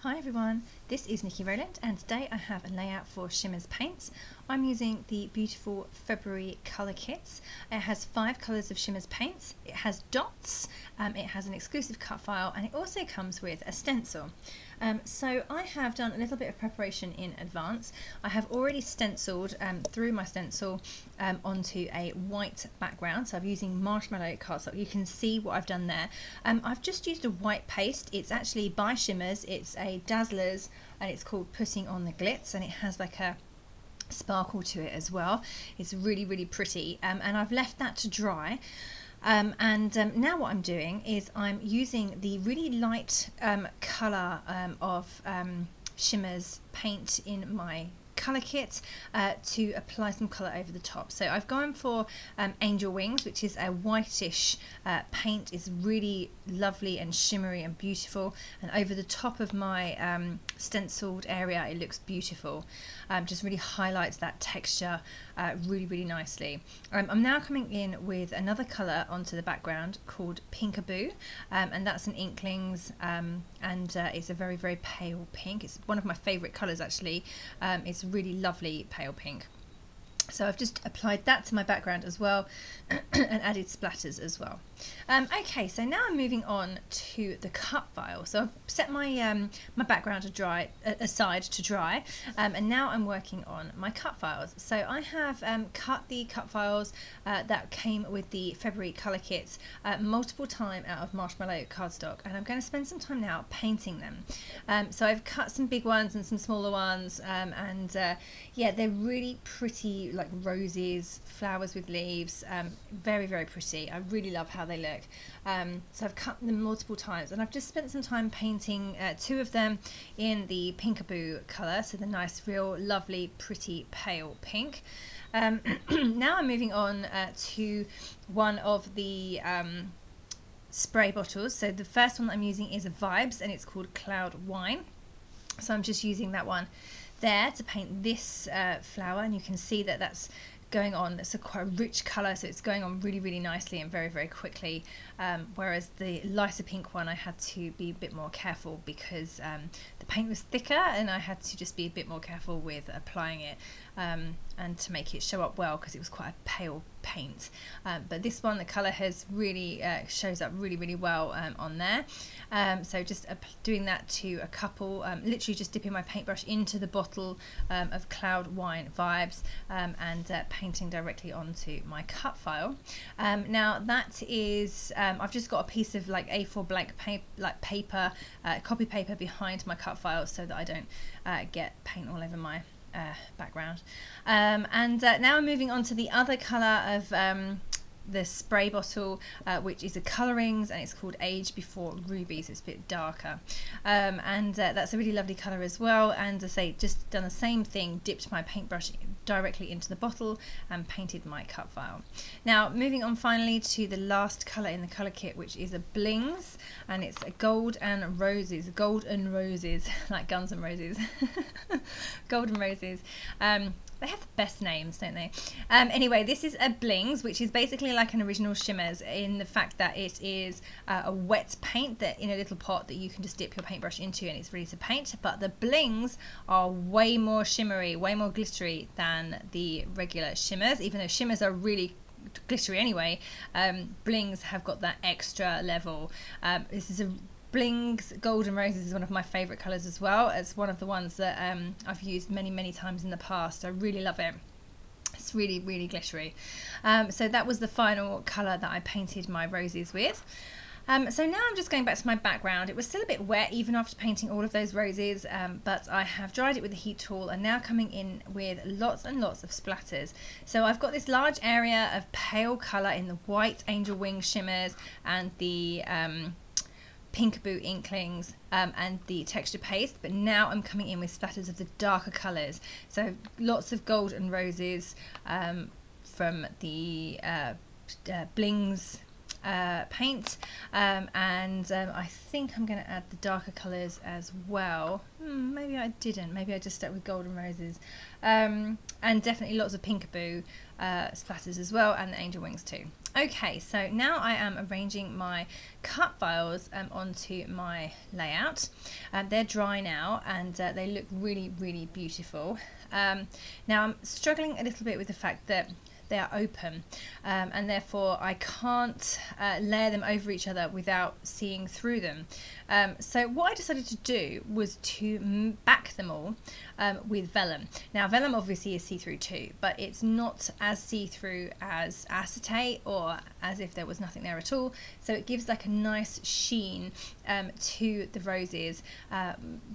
Hi everyone, this is Nikki Rowland and today I have a layout for Shimmerz Paints. I'm using the beautiful February Color Kitz. It has 5 colours of Shimmerz Paints, it has dots, it has an exclusive cut file, and it also comes with a stencil. So I have done a little bit of preparation in advance. I have already stenciled through my stencil onto a white background, so I'm using marshmallow cardstock. You can see what I've done there. I've just used a white paste. It's actually by Shimmerz, it's a Dazzlerz, and it's called Putting on the Glitz, and it has like a sparkle to it as well. It's really pretty, and I've left that to dry. Now what I'm doing is I'm using the really light colour of Shimmerz paint in my colour kit to apply some colour over the top. So I've gone for Angel Wings, which is a whitish paint. It's really lovely and shimmery and beautiful, and over the top of my stenciled area it looks beautiful. Just really highlights that texture really nicely. I'm now coming in with another colour onto the background called Peekaboo, and that's an Inklingz, and it's a very pale pink. It's one of my favourite colours actually. It's really lovely pale pink. So I've just applied that to my background as well and added splatters as well. Okay, so now I'm moving on to the cut file. So I've set my my background to dry, aside to dry, and now I'm working on my cut files. So I have cut the cut files that came with the February Color Kitz multiple times out of marshmallow cardstock, and I'm going to spend some time now painting them. So I've cut some big ones and some smaller ones, and yeah, they're really pretty, like roses, flowers with leaves, very pretty. I really love how they look. So I've cut them multiple times, and I've just spent some time painting 2 of them in the Peekaboo colour, so the nice, real lovely, pretty pale pink. Now I'm moving on to one of the spray bottles. So the first one that I'm using is a Vibez, and it's called Cloud Wine. So I'm just using that one there to paint this flower, and you can see that that's going on. It's a quite rich colour, so it's going on really nicely and very quickly, whereas the lighter pink one I had to be a bit more careful because the paint was thicker, and I had to just be a bit more careful with applying it and to make it show up well, because it was quite a pale paint. But this one, the colour has really shows up really well on there. So just doing that to a couple, literally just dipping my paintbrush into the bottle of Cloud Wine Vibez, and painting directly onto my cut file. Now that is, I've just got a piece of like A4 blank paper, copy paper behind my cut file so that I don't get paint all over my background. Now I'm moving on to the other colour of the spray bottle, which is a Colouringz, and it's called Age Before Ruby, so it's a bit darker, and that's a really lovely colour as well. And I say, just done the same thing, dipped my paintbrush directly into the bottle and painted my cut file. Now moving on finally to the last colour in the colour kit, which is a Blingz, and it's a Gold and Roses, like Guns and Roses. Gold and Roses. They have the best names, don't they? Anyway, this is a Blingz, which is basically like an original Shimmerz in the fact that it is a wet paint that in a little pot that you can just dip your paintbrush into and it's ready to paint. But the Blingz are way more shimmery, way more glittery than the regular Shimmerz, even though Shimmerz are really glittery anyway. Blingz have got that extra level. This is a Blingz Gold and Roses is one of my favourite colours as well. It's one of the ones that I've used many times in the past. I really love it. It's really glittery. So that was the final colour that I painted my roses with. So now I'm just going back to my background. It was still a bit wet even after painting all of those roses, but I have dried it with a heat tool and now coming in with lots and lots of splatters. So I've got this large area of pale colour in the white Angel Wings Shimmerz and the Peekaboo Inklingz and the texture paste, but now I'm coming in with splatters of the darker colours. So lots of Gold and Roses from the Blingz paint, and I think I'm going to add the darker colours as well. Maybe I didn't, maybe I just stuck with Golden Roses, and definitely lots of Peekaboo splatters as well, and the Angel Wings too. Okay, so now I am arranging my cut files onto my layout. They're dry now, and they look really, really beautiful. Now I'm struggling a little bit with the fact that they are open, and therefore I can't layer them over each other without seeing through them. So what I decided to do was to back them all with vellum. Now vellum obviously is see-through too, but it's not as see-through as acetate or as if there was nothing there at all, so it gives like a nice sheen to the roses.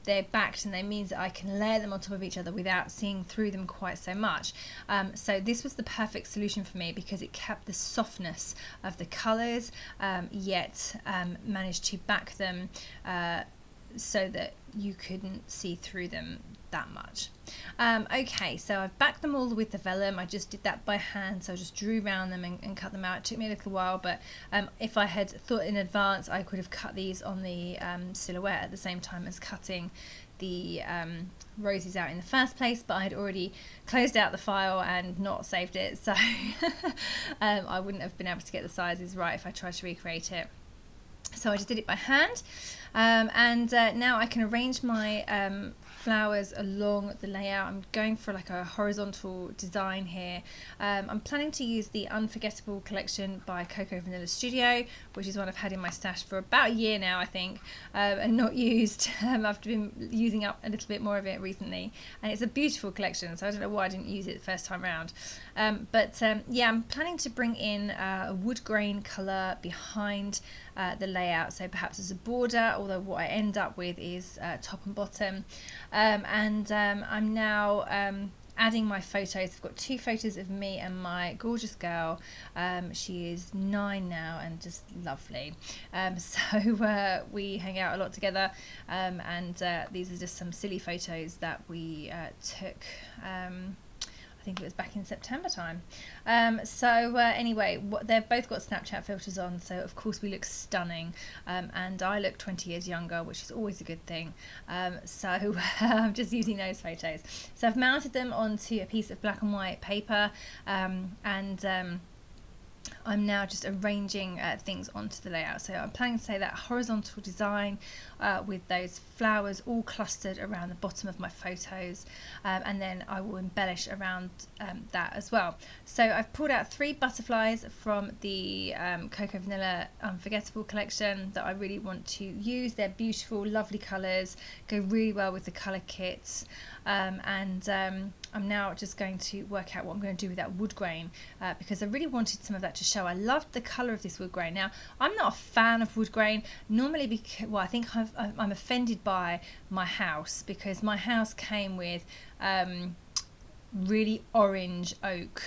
They're backed, and that means that I can layer them on top of each other without seeing through them quite so much. So this was the perfect solution for me because it kept the softness of the colours, yet managed to back them so that you couldn't see through them that much. Okay, so I've backed them all with the vellum. I just did that by hand, so I just drew around them and cut them out. It took me a little while, but if I had thought in advance, I could have cut these on the silhouette at the same time as cutting the roses out in the first place, but I had already closed out the file and not saved it, so I wouldn't have been able to get the sizes right if I tried to recreate it. So I just did it by hand, and now I can arrange my flowers along the layout. I'm going for like a horizontal design here. I'm planning to use the Unforgettable collection by Cocoa Vanilla Studio, which is one I've had in my stash for about a year now, I think, and not used. I've been using up a little bit more of it recently, and it's a beautiful collection, so I don't know why I didn't use it the first time around. Yeah, I'm planning to bring in a wood grain colour behind the layout, so perhaps as a border, although what I end up with is top and bottom. I'm now adding my photos. I've got 2 photos of me and my gorgeous girl. She is 9 now and just lovely. So we hang out a lot together, and these are just some silly photos that we took. I think it was back in September time. Anyway, they've both got Snapchat filters on, so of course we look stunning, and I look 20 years younger, which is always a good thing. So I'm just using those photos. So I've mounted them onto a piece of black and white paper, and I'm now just arranging things onto the layout. So I'm planning to say that horizontal design with those flowers all clustered around the bottom of my photos, and then I will embellish around that as well. So I've pulled out 3 butterflies from the Cocoa Vanilla Unforgettable collection that I really want to use. They're beautiful, lovely colours, go really well with the colour kits, and I'm now just going to work out what I'm going to do with that wood grain, because I really wanted some of that to show. I loved the colour of this wood grain. Now, I'm not a fan of wood grain normally because, well, I think I'm offended by my house, because my house came with really orange oak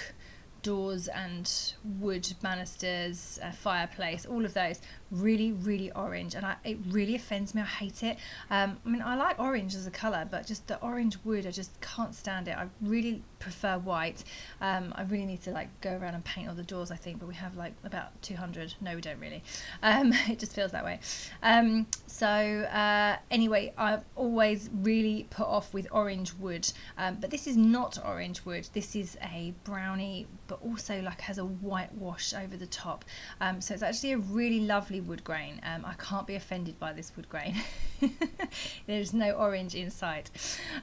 doors and wood banisters, fireplace, all of those really, really orange, and it really offends me. I hate it. I mean, I like orange as a colour, but just the orange wood, I just can't stand it. I really prefer white. I really need to like go around and paint all the doors, I think, but we have like about 200. No, we don't really. It just feels that way. Anyway, I've always really put off with orange wood, but this is not orange wood. This is a brownie, but also like has a white wash over the top. So it's actually a really lovely wood grain. I can't be offended by this wood grain. There's no orange in sight.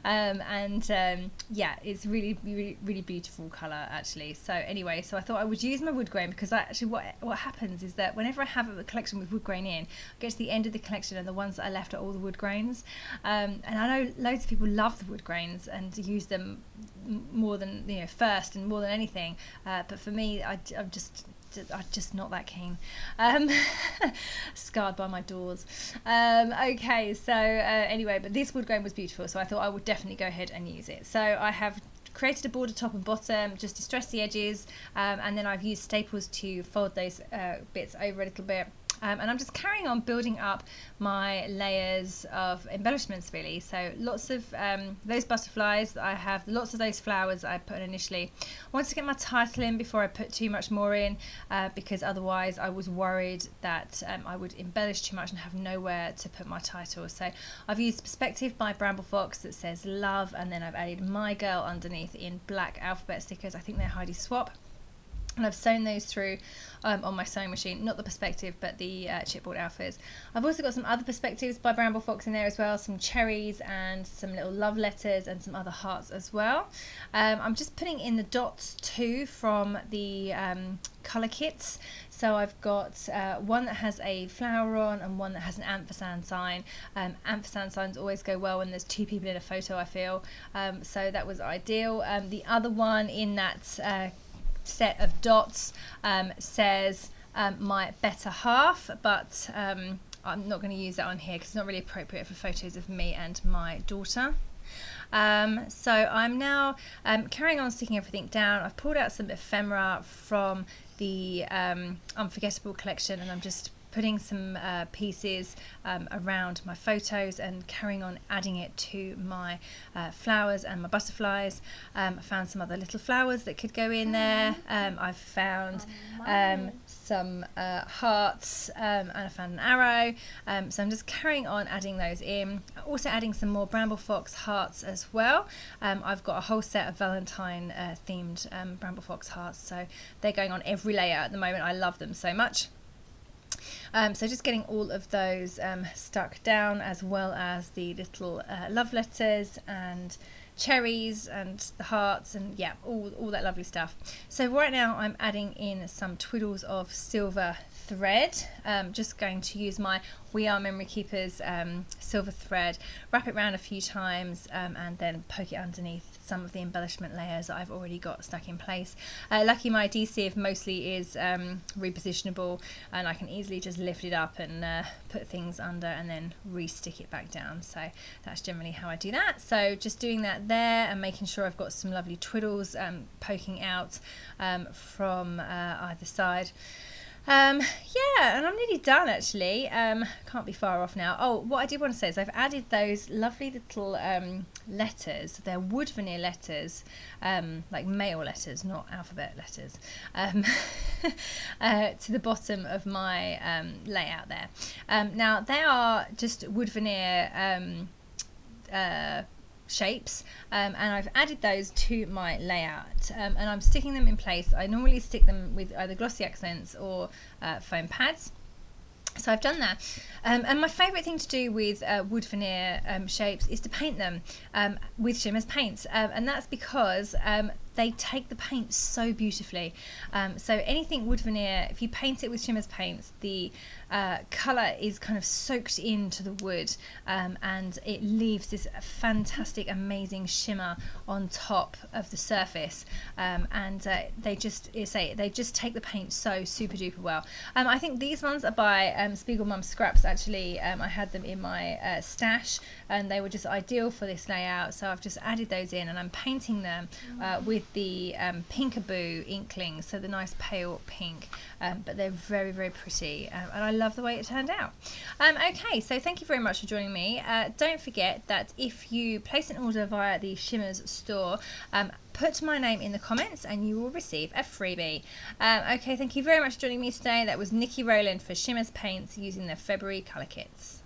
Yeah, it's really, really, really beautiful colour actually. So anyway, so I thought I would use my wood grain, because what happens is that whenever I have a collection with wood grain in, I get to the end of the collection and the ones that are left are all the wood grains. And I know loads of people love the wood grains and use them more than, you know, first and more than anything. But for me, I'm just not that keen. Scarred by my doors. Okay, so anyway, but this wood grain was beautiful, so I thought I would definitely go ahead and use it. So I have created a border top and bottom, just distressed the edges, and then I've used staples to fold those bits over a little bit. And I'm just carrying on building up my layers of embellishments really. So lots of those butterflies that I have, lots of those flowers that I put in initially. I wanted to get my title in before I put too much more in, because otherwise I was worried that I would embellish too much and have nowhere to put my title. So I've used Perspective by Bramble Fox that says love, and then I've added my girl underneath in black alphabet stickers. I think they're Heidi Swap. And I've sewn those through on my sewing machine, not the Perspective, but the chipboard alphas. I've also got some other Perspectives by Bramble Fox in there as well, some cherries and some little love letters and some other hearts as well. I'm just putting in the dots too from the Color Kitz. So I've got one that has a flower on and one that has an ampersand sign. Ampersand signs always go well when there's two people in a photo, I feel. So that was ideal. The other one in that set of dots says my better half, but I'm not going to use that on here because it's not really appropriate for photos of me and my daughter. So I'm now carrying on sticking everything down. I've pulled out some ephemera from the Unforgettable collection, and I'm just putting some pieces around my photos and carrying on adding it to my flowers and my butterflies. I found some other little flowers that could go in there. I've found some hearts, and I found an arrow. So I'm just carrying on adding those in. Also adding some more Bramble Fox hearts as well. I've got a whole set of Valentine themed Bramble Fox hearts, so they're going on every layer at the moment. I love them so much. So just getting all of those stuck down, as well as the little love letters and cherries and the hearts, and yeah, all that lovely stuff. So right now I'm adding in some twiddles of silver thread. Just going to use my We Are Memory Keepers silver thread, wrap it around a few times, and then poke it underneath some of the embellishment layers that I've already got stuck in place. Lucky my adhesive mostly is repositionable, and I can easily just lift it up and put things under and then re-stick it back down. So that's generally how I do that. So just doing that there and making sure I've got some lovely twiddles poking out from either side. Yeah, and I'm nearly done actually. Can't be far off now. Oh, what I did want to say is I've added those lovely little letters. They're wood veneer letters, like male letters, not alphabet letters, to the bottom of my layout there. Now they are just wood veneer shapes, and I've added those to my layout, and I'm sticking them in place. I normally stick them with either glossy accents or foam pads. So I've done that, and my favourite thing to do with wood veneer shapes is to paint them with Shimmerz Paints, and that's because they take the paint so beautifully. So anything wood veneer, if you paint it with Shimmerz Paints, the colour is kind of soaked into the wood, and it leaves this fantastic, amazing shimmer on top of the surface, and they just take the paint so super duper well. I think these ones are by Spiegel Mum Scraps actually. I had them in my stash, and they were just ideal for this layout, so I've just added those in, and I'm painting them with the Boo Inklingz, so the nice pale pink, but they're very, very pretty, and I love the way it turned out. Okay, so thank you very much for joining me. Don't forget that if you place an order via the Shimmerz store, put my name in the comments and you will receive a freebie. Okay, thank you very much for joining me today. That was Nikki Rowland for Shimmerz Paints using the February Color Kitz.